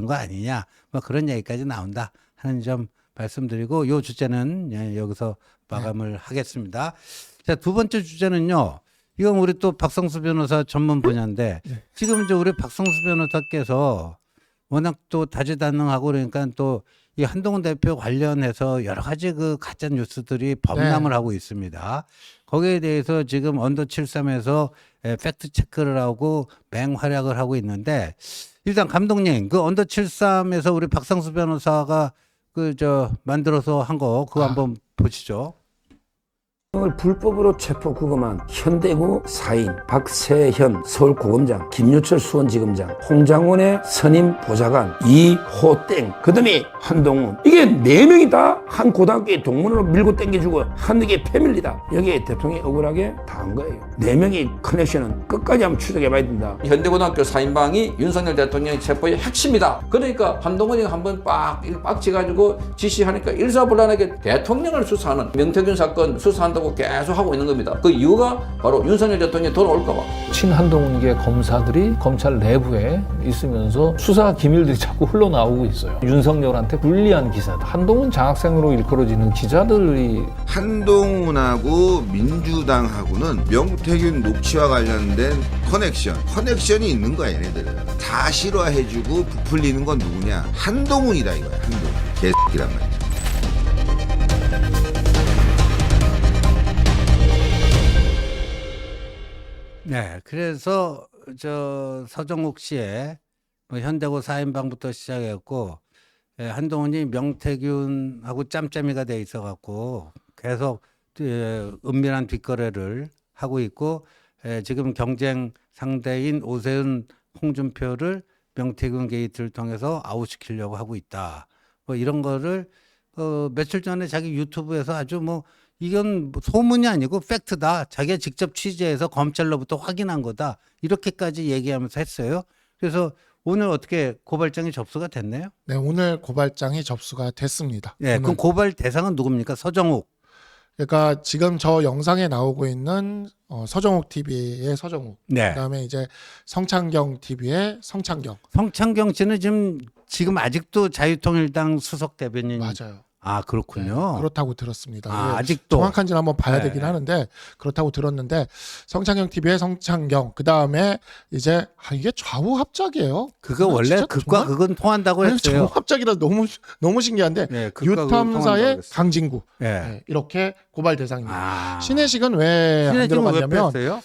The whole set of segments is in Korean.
거 아니냐, 뭐 그런 얘기까지 나온다 하는 점 말씀드리고 이 주제는 여기서 마감을 하겠습니다. 자, 두 번째 주제는요. 이건 우리 또 박성수 변호사 전문 분야인데 지금 이제 우리 박성수 변호사께서 워낙 또 다재다능하고 그러니까 또 이 한동훈 대표 관련해서 여러 가지 그 가짜 뉴스들이 범람을 하고 있습니다. 거기에 대해서 지금 언더 73에서 팩트 체크를 하고 맹활약을 하고 있는데 일단 감독님 그 언더 73에서 우리 박성수 변호사가 그 만들어서 한 거 그거 한번 보시죠. 을 불법으로 체포 구금한 현대구 사인 박세현 서울고검장, 김유철 수원지검장, 홍장원의 선임 보좌관 이호땡, 그다음에 한동훈, 이게 4명이 다 한 고등학교의 동문으로 밀고 땡겨주고 한국의 패밀리다. 여기에 대통령이 억울하게 당한 거예요. 4명의 커넥션은 끝까지 한번 추적해봐야 된다. 현대고등학교 사인방이 윤석열 대통령의 체포의 핵심이다. 그러니까 한동훈이 한번 빡치가지고 지시하니까 일사불란하게 대통령을 수사하는 명태균 사건 수사한다고 계속 하고 있는 겁니다. 그 이유가 바로 윤석열 대통령이 돌아올까 봐. 친한동훈계 검사들이 검찰 내부에 있으면서 수사 기밀들이 자꾸 흘러나오고 있어요. 윤석열한테 불리한 기사들. 한동훈 장학생으로 일컬어지는 기자들이 한동훈하고 민주당하고는 명태균 녹취와 관련된 커넥션이 있는 거야. 얘네들은 다 싫어해주고 부풀리는 건 누구냐? 한동훈이다 이거야. 한동훈 개새끼란 말이야. 네, 그래서 서정욱 씨의 뭐 현대고 사인방부터 시작했고 한동훈이 명태균하고 짬짬이가 돼 있어갖고 계속 은밀한 뒷거래를 하고 있고 지금 경쟁 상대인 오세훈, 홍준표를 명태균 게이트를 통해서 아웃시키려고 하고 있다. 뭐 이런 거를 며칠 전에 자기 유튜브에서 아주 뭐 이건 소문이 아니고 팩트다. 자기가 직접 취재해서 검찰로부터 확인한 거다. 이렇게까지 얘기하면서 했어요. 그래서 오늘 어떻게 고발장이 접수가 됐나요? 네, 오늘 고발장이 접수가 됐습니다. 네, 그럼 고발 대상은 누굽니까? 서정욱. 그러니까 지금 저 영상에 나오고 있는 서정욱 TV의 서정욱. 네. 그다음에 이제 성창경 TV의 성창경. 성창경 씨는 지금 아직도 자유통일당 수석 대변인. 맞아요. 아, 그렇군요. 네, 그렇다고 들었습니다. 아, 아직도 정확한지는 한번 봐야 네. 되긴 하는데 그렇다고 들었는데 성창경 TV의 성창경, 그 다음에 이제 이게 좌우 합작이에요. 그거 원래 극과 극은 통한다고 아니, 했어요. 좌우 합작이라 너무 신기한데 네, 극과 극은 통한다고 유탐사의 그랬어요. 강진구 네. 네, 이렇게 고발 대상입니다. 아. 신혜식은 왜 안 신혜식은 왜 들어갔냐면 뺐어요?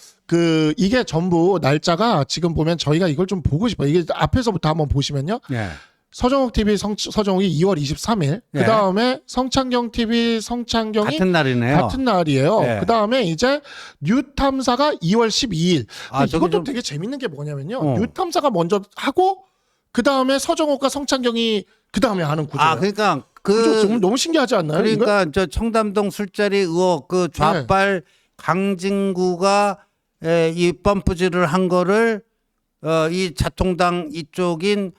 이게 전부 날짜가 지금 보면 저희가 이걸 좀 보고 싶어요. 이게 앞에서부터 한번 보시면요. 네. 서정욱 TV 서정욱이 2월 23일, 네. 그 다음에 성창경 TV 성창경이 같은 날이네요. 같은 날이에요. 네. 그 다음에 이제 뉴탐사가 2월 12일. 아, 저기 이것도 좀- 되게 재밌는 게 뭐냐면요. 어. 뉴탐사가 먼저 하고 그 다음에 서정욱과 성창경이 그 다음에 하는 구조예요. 아, 그러니까 그죠? 지금 너무 신기하지 않나요? 이거? 그러니까 저 청담동 술자리 의혹 그 좌빨 강진구가 이 펌프질을 한 거를 이 자통당 이쪽인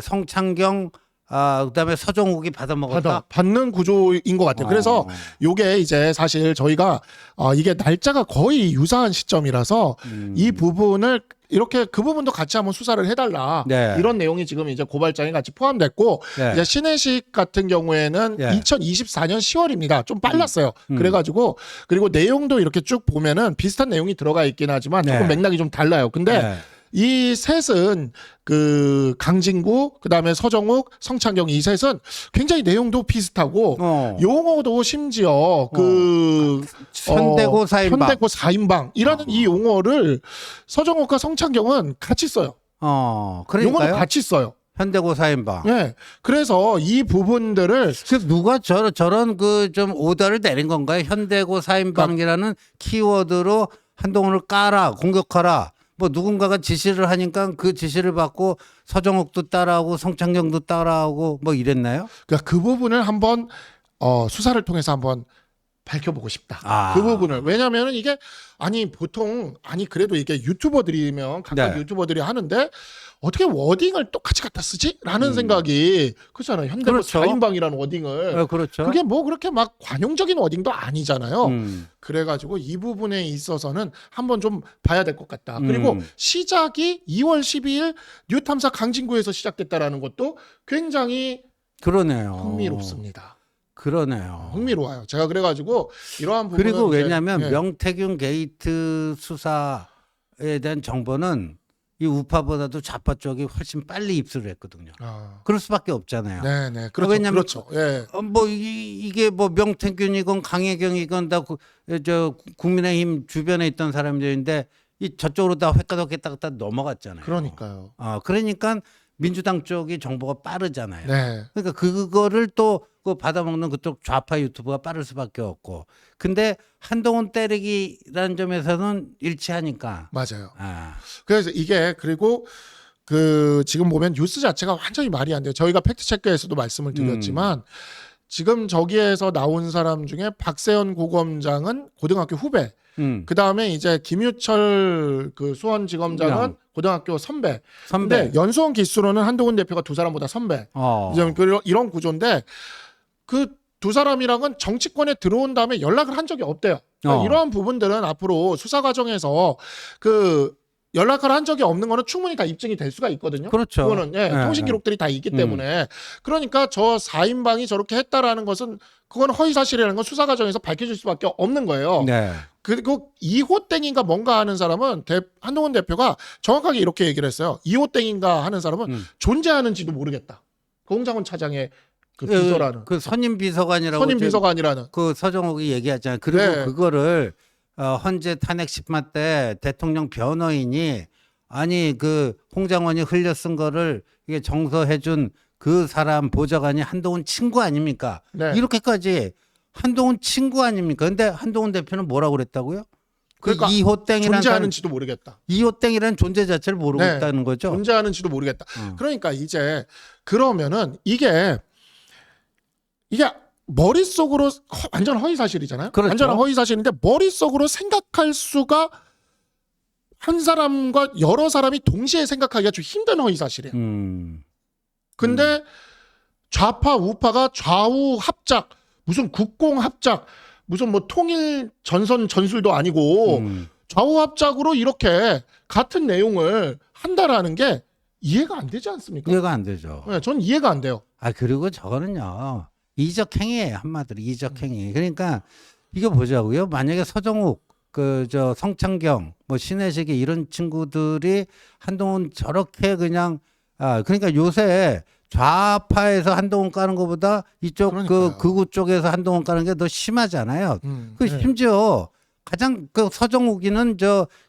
성창경 그다음에 서정욱이 받아먹었다. 받는 구조인 것 같아요. 그래서 요게 이제 사실 저희가 이게 날짜가 거의 유사한 시점이라서 이 부분을 이렇게 그 부분도 같이 한번 수사를 해달라. 네. 이런 내용이 지금 이제 고발장에 같이 포함됐고 네. 이제 신혜식 같은 경우에는 네. 2024년 10월입니다. 좀 빨랐어요. 그래가지고 그리고 내용도 이렇게 쭉 보면은 비슷한 내용이 들어가 있긴 하지만 조금 네. 맥락이 좀 달라요. 근데 네. 이 셋은 그 강진구, 그다음에 서정욱, 성창경 이 셋은 굉장히 내용도 비슷하고 용어도 심지어 현대고 사인방. 현대고 사인방이라는 이 용어를 서정욱과 성창경은 같이 써요. 용어는 그러니까요. 같이 써요. 현대고 사인방. 네. 그래서 이 부분들을 그 누가 저런 그 좀 오더를 내린 건가요? 현대고 사인방이라는 키워드로 한동훈을 까라, 공격하라. 뭐 누군가가 지시를 하니까 그 지시를 받고 서정욱도 따라하고 성창경도 따라하고 뭐 이랬나요? 그러니까 그 부분을 한번 수사를 통해서 한번 밝혀보고 싶다. 그 부분을. 왜냐하면 이게 보통 그래도 이게 유튜버들이면 각각 네. 유튜버들이 하는데 어떻게 워딩을 똑같이 갖다 쓰지? 라는 생각이 그렇잖아요. 현대부 그렇죠. 4인방이라는 워딩을 그렇죠. 그게 뭐 그렇게 막 관용적인 워딩도 아니잖아요. 음. 그래가지고 이 부분에 있어서는 한번 좀 봐야 될 것 같다. 그리고 시작이 2월 12일 뉴탐사 강진구에서 시작됐다라는 것도 굉장히 그러네요. 흥미롭습니다. 그러네요. 흥미로워요. 제가 그래가지고 이러한 부분은 그리고 이제, 왜냐하면 예. 명태균 게이트 수사에 대한 정보는 이 우파보다도 좌파 쪽이 훨씬 빨리 입수를 했거든요. 그럴 수밖에 없잖아요. 네네 그렇죠. 왜냐면 그렇죠. 예. 뭐 이게 뭐 명태균이건 강혜경이건 다 저 국민의힘 주변에 있던 사람들인데 이 저쪽으로 다 획가닥 넘어갔잖아요. 그러니까요. 그러니까 민주당 쪽이 정보가 빠르잖아요. 네. 그러니까 그거를 또 그 받아먹는 그쪽 좌파 유튜브가 빠를 수밖에 없고. 근데 한동훈 때리기라는 점에서는 일치하니까. 맞아요. 아, 그래서 이게 그리고 그 지금 보면 뉴스 자체가 완전히 말이 안 돼요. 저희가 팩트 체크에서도 말씀을 드렸지만 지금 저기에서 나온 사람 중에 박세현 고검장은 고등학교 후배. 그 다음에 이제 김유철 그 수원지검장은 고등학교 선배. 근데 연수원 기수로는 한동훈 대표가 두 사람보다 선배. 이제 이런 구조인데 그 두 사람이랑은 정치권에 들어온 다음에 연락을 한 적이 없대요. 그러니까 이러한 부분들은 앞으로 수사 과정에서 그 연락을 한 적이 없는 거는 충분히 다 입증이 될 수가 있거든요. 그렇죠. 그거는 통신 기록들이 다 있기 때문에 그러니까 저 4인방이 저렇게 했다라는 것은 그건 허위 사실이라는 건 수사 과정에서 밝혀질 수밖에 없는 거예요. 네. 그리고 2호 땡인가 뭔가 하는 사람은 한동훈 대표가 정확하게 이렇게 얘기를 했어요. 2호 땡인가 하는 사람은 존재하는지도 모르겠다. 공장원 차장의 그 비서라는 그 선임 비서관이라고 선임 비서관이라는 그 서정욱이 얘기하잖아요. 그리고 네. 그거를 헌재 탄핵 심판 때 대통령 변호인이 아니 그 홍장원이 흘려 쓴 거를 이게 정서해준 그 사람 보좌관이 한동훈 친구 아닙니까? 네. 이렇게까지 한동훈 친구 아닙니까? 근데 한동훈 대표는 뭐라고 그랬다고요? 그러니까 이호땡이라는 존재하는지도 모르겠다. 이호땡이라는 존재 자체를 모르고 네. 있다는 거죠. 존재하는지도 모르겠다. 그러니까 이제 그러면은 이게 머릿속으로 완전 허위 사실이잖아요. 그렇죠. 완전한 허위 사실인데 머릿속으로 생각할 수가 한 사람과 여러 사람이 동시에 생각하기가 좀 힘든 허위 사실이에요. 근데 좌파 우파가 좌우 합작 무슨 국공 합작 무슨 뭐 통일 전선 전술도 아니고 좌우 합작으로 이렇게 같은 내용을 한다라는 게 이해가 안 되지 않습니까? 이해가 안 되죠. 네, 전 이해가 안 돼요. 그리고 저거는요. 이적 행위예요. 한마디로 이적 행위. 그러니까 이거 보자고요. 만약에 서정욱 성창경 뭐 신혜식이 이런 친구들이 한동훈 저렇게 그냥 그러니까 요새 좌파에서 한동훈 까는 것보다 이쪽 그러니까요. 극우 쪽에서 한동훈 까는 게 더 심하잖아요. 그 네. 심지어 가장 그 서정욱이는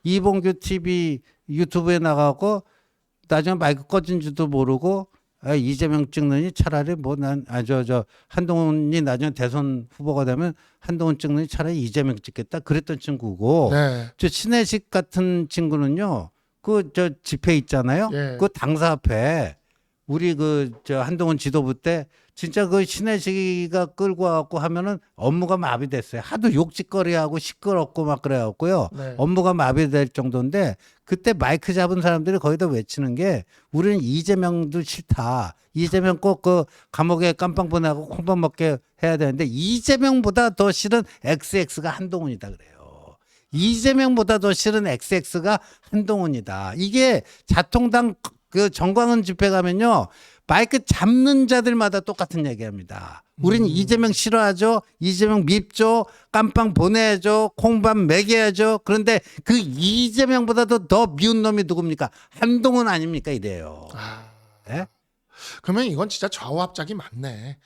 이봉규 TV 유튜브에 나가고 나중에 마이크 꺼진 줄도 모르고 이재명 찍느니 차라리 한동훈이 나중에 대선 후보가 되면 한동훈 찍느니 차라리 이재명 찍겠다 그랬던 친구고 네. 저 신혜식 같은 친구는요 집회 있잖아요. 예. 그 당사 앞에 우리 한동훈 지도부 때 진짜 그 신혜식이가 끌고 와갖고 하면은 업무가 마비됐어요. 하도 욕짓거리하고 시끄럽고 막 그래갖고요. 네. 업무가 마비될 정도인데 그때 마이크 잡은 사람들이 거기다 외치는 게 우리는 이재명도 싫다. 이재명 꼭 그 감옥에 깜빵 보내고 콩밥 먹게 해야 되는데 이재명보다 더 싫은 XX가 한동훈이다 그래요. 이재명보다 더 싫은 XX가 한동훈이다. 이게 자통당 그 정광훈 집회 가면요. 마이크 잡는 자들마다 똑같은 얘기합니다. 우린 이재명 싫어하죠. 이재명 밉죠. 깜빵 보내야죠. 콩밥 먹여야죠. 그런데 그 이재명보다도 더 미운 놈이 누굽니까? 한동훈 아닙니까? 이래요. 네? 그러면 이건 진짜 좌우 합작이 맞네.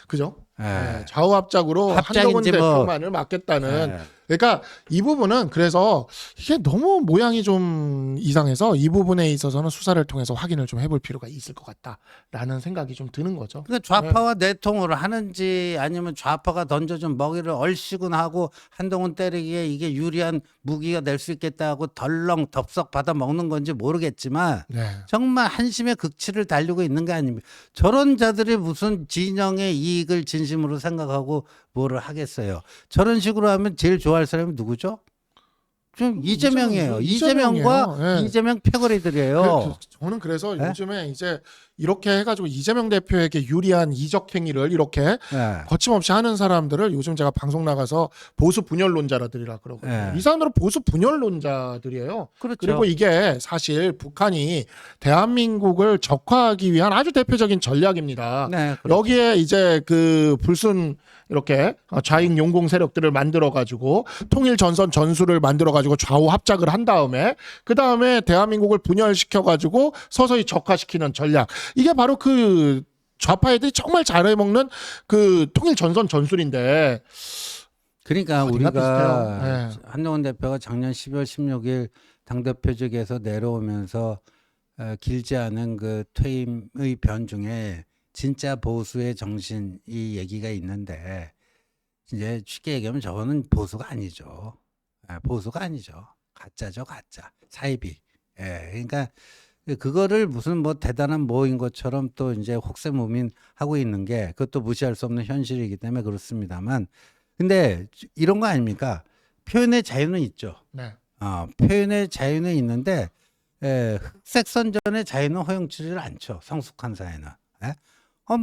그죠? 네. 네, 좌우 합작으로 한동훈 합작인지 대표만을 막겠다는. 네. 그러니까 이 부분은 그래서 이게 너무 모양이 좀 이상해서 이 부분에 있어서는 수사를 통해서 확인을 좀 해볼 필요가 있을 것 같다라는 생각이 좀 드는 거죠. 그러니까 좌파와 내통을 하는지 아니면 좌파가 던져준 먹이를 얼씨군 하고 한동훈 때리기에 이게 유리한 무기가 될 수 있겠다 하고 덜렁 덥석 받아 먹는 건지 모르겠지만 네. 정말 한심의 극치를 달리고 있는 게 아닙니다. 저런 자들이 무슨 진영의 이익을 진심으로 생각하고 뭐를 하겠어요. 저런 식으로 하면 제일 좋아할 사람이 누구죠? 좀 이재명이에요. 이재명이에요. 이재명과 예. 이재명 패거리들이에요. 저는 그래서 예? 요즘에 이제 이렇게 해가지고 이재명 대표에게 유리한 이적 행위를 이렇게 예. 거침없이 하는 사람들을 요즘 제가 방송 나가서 보수 분열론자들이라 그러거든요. 예. 이 사람들은 보수 분열론자들이에요. 그렇죠. 그리고 이게 사실 북한이 대한민국을 적화하기 위한 아주 대표적인 전략입니다. 네, 그렇죠. 여기에 이제 그 불순 이렇게 좌익 용공 세력들을 만들어 가지고 통일 전선 전술을 만들어 가지고 좌우 합작을 한 다음에 그 다음에 대한민국을 분열시켜 가지고 서서히 적화시키는 전략. 이게 바로 그 좌파 애들이 정말 잘해먹는 그 통일 전선 전술인데. 그러니까 어딘가 우리가 비슷해요. 한동훈 대표가 작년 12월 16일 당대표직에서 내려오면서 길지 않은 그 퇴임의 변 중에 진짜 보수의 정신 이 얘기가 있는데 이제 쉽게 얘기하면 저거는 보수가 아니죠. 보수가 아니죠. 가짜죠, 가짜. 사이비. 그러니까 그거를 무슨 뭐 대단한 뭐인 것처럼 또 이제 혹세무민하고 있는 게 그것도 무시할 수 없는 현실이기 때문에 그렇습니다만 근데 이런 거 아닙니까? 표현의 자유는 있죠. 네. 표현의 자유는 있는데 흑색 선전의 자유는 허용치를 않죠. 성숙한 사회는.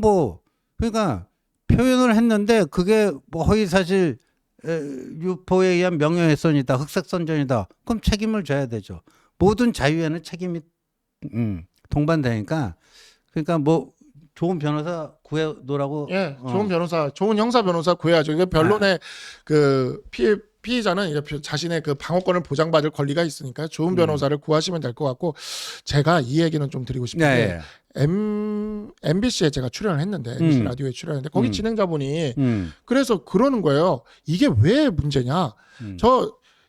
뭐 그러니까 표현을 했는데 그게 뭐 허위사실 유포에 의한 명예훼손이다, 흑색 선전이다. 그럼 책임을 져야 되죠. 모든 자유에는 책임이 동반되니까 그러니까 뭐 좋은 변호사 구해놓으라고. 예, 좋은 변호사, 좋은 형사 변호사 구해야죠. 이게 변론의 그 피의자는 이제 자신의 그 방어권을 보장받을 권리가 있으니까 좋은 변호사를 구하시면 될 것 같고 제가 이 얘기는 좀 드리고 싶은 게 MBC에 제가 출연을 했는데 MBC 라디오에 출연했는데 거기 진행자분이 그래서 그러는 거예요. 이게 왜 문제냐?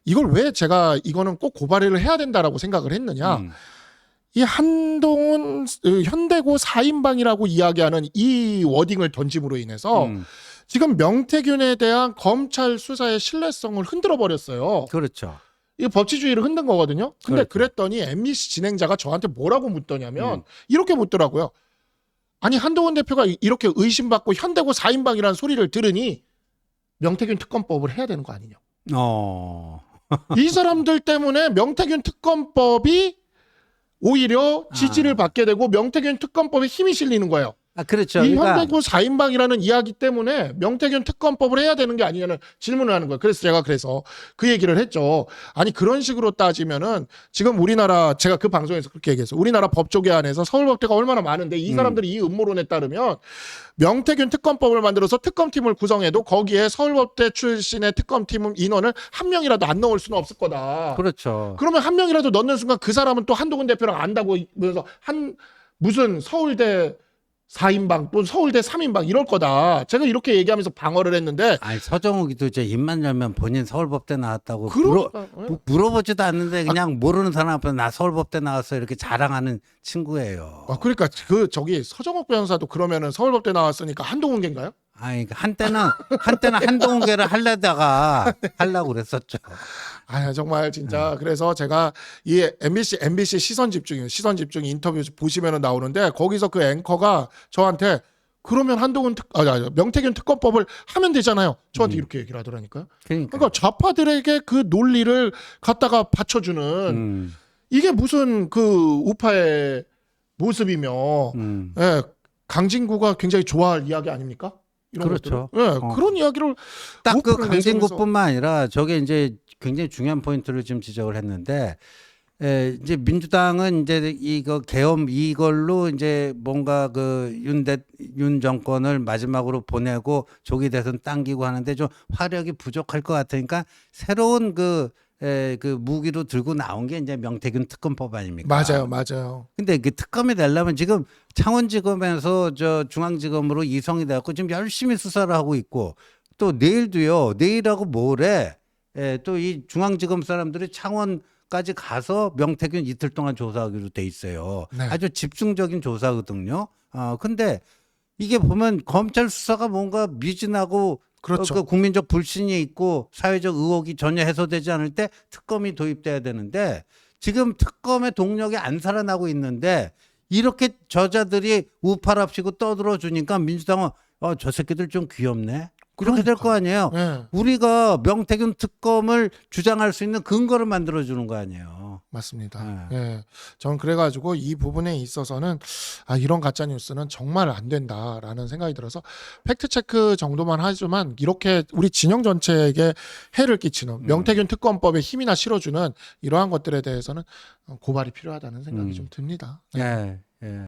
이걸 왜 제가 이거는 꼭 고발을 해야 된다라고 생각을 했느냐? 이 한동훈 현대고 4인방이라고 이야기하는 이 워딩을 던짐으로 인해서 지금 명태균에 대한 검찰 수사의 신뢰성을 흔들어 버렸어요. 그렇죠. 이 법치주의를 흔든 거거든요. 근데 그렇죠. 그랬더니 MBC 진행자가 저한테 뭐라고 묻더냐면 이렇게 묻더라고요. 아니 한동훈 대표가 이렇게 의심받고 현대고 4인방이라는 소리를 들으니 명태균 특검법을 해야 되는 거 아니냐. 이 사람들 때문에 명태균 특검법이 오히려 지지를 받게 되고 명태균 특검법에 힘이 실리는 거예요. 그렇죠. 이 그러니까 현대고 4인방이라는 이야기 때문에 명태균 특검법을 해야 되는 게 아니냐는 질문을 하는 거예요. 그래서 제가 그 얘기를 했죠. 아니 그런 식으로 따지면은 지금 우리나라 제가 그 방송에서 그렇게 얘기했어요. 우리나라 법조계 안에서 서울법대가 얼마나 많은데 이 사람들이 이 음모론에 따르면 명태균 특검법을 만들어서 특검팀을 구성해도 거기에 서울법대 출신의 특검팀 인원을 한 명이라도 안 넣을 수는 없을 거다. 그렇죠. 그러면 한 명이라도 넣는 순간 그 사람은 또 한동훈 대표랑 안다고 그래서 무슨 서울대 4인방 또 서울대 3인방 이럴 거다. 제가 이렇게 얘기하면서 방어를 했는데 아니 서정욱이도 이제 입만 열면 본인 서울법대 나왔다고 그러니까 물어보지도 않는데 그냥 모르는 사람 앞에서 나 서울법대 나왔어 이렇게 자랑하는 친구예요. 그러니까 저기 서정욱 변호사도 그러면은 서울법대 나왔으니까 한동훈계인가요? 아니 한때는 한동훈계를 하려고 그랬었죠. 정말 진짜 그래서 제가 이 MBC 시선 집중 인터뷰 보시면은 나오는데 거기서 그 앵커가 저한테 그러면 명태균 특검법을 하면 되잖아요. 저한테 이렇게 얘기를 하더라니까요. 그러니까 좌파들에게 그 논리를 갖다가 받쳐주는 이게 무슨 그 우파의 모습이며 강진구가 굉장히 좋아할 이야기 아닙니까? 이런 그렇죠. 그런 이야기를 딱 그 우파를 내세우면서 강진구뿐만 아니라 저게 이제 굉장히 중요한 포인트를 지금 지적을 했는데 이제 민주당은 이제 이거 계엄 이걸로 이제 뭔가 그 윤 정권을 마지막으로 보내고 조기 대선 당기고 하는데 좀 화력이 부족할 것 같으니까 새로운 그 무기로 들고 나온 게 이제 명태균 특검법 아닙니까? 맞아요. 근데 그 특검이 되려면 지금 창원지검에서 중앙지검으로 이송이 돼갖고 지금 열심히 수사를 하고 있고 또 내일하고 모레 또 이 중앙지검 사람들이 창원까지 가서 명태균 이틀 동안 조사하기로 돼 있어요. 네. 아주 집중적인 조사거든요. 근데 이게 보면 검찰 수사가 뭔가 미진하고 그렇죠. 그 국민적 불신이 있고 사회적 의혹이 전혀 해소되지 않을 때 특검이 도입돼야 되는데 지금 특검의 동력이 안 살아나고 있는데 이렇게 저자들이 우파랍시고 떠들어 주니까 민주당은 저 새끼들 좀 귀엽네. 그렇게 될 거 아니에요. 예, 우리가 명태균 특검을 주장할 수 있는 근거를 만들어 주는 거 아니에요. 맞습니다. 네. 예. 저는 그래가지고 이 부분에 있어서는 이런 가짜 뉴스는 정말 안 된다라는 생각이 들어서 팩트 체크 정도만 하지만 이렇게 우리 진영 전체에게 해를 끼치는 명태균 특검법에 힘이나 실어주는 이러한 것들에 대해서는 고발이 필요하다는 생각이 좀 듭니다. 예. 예.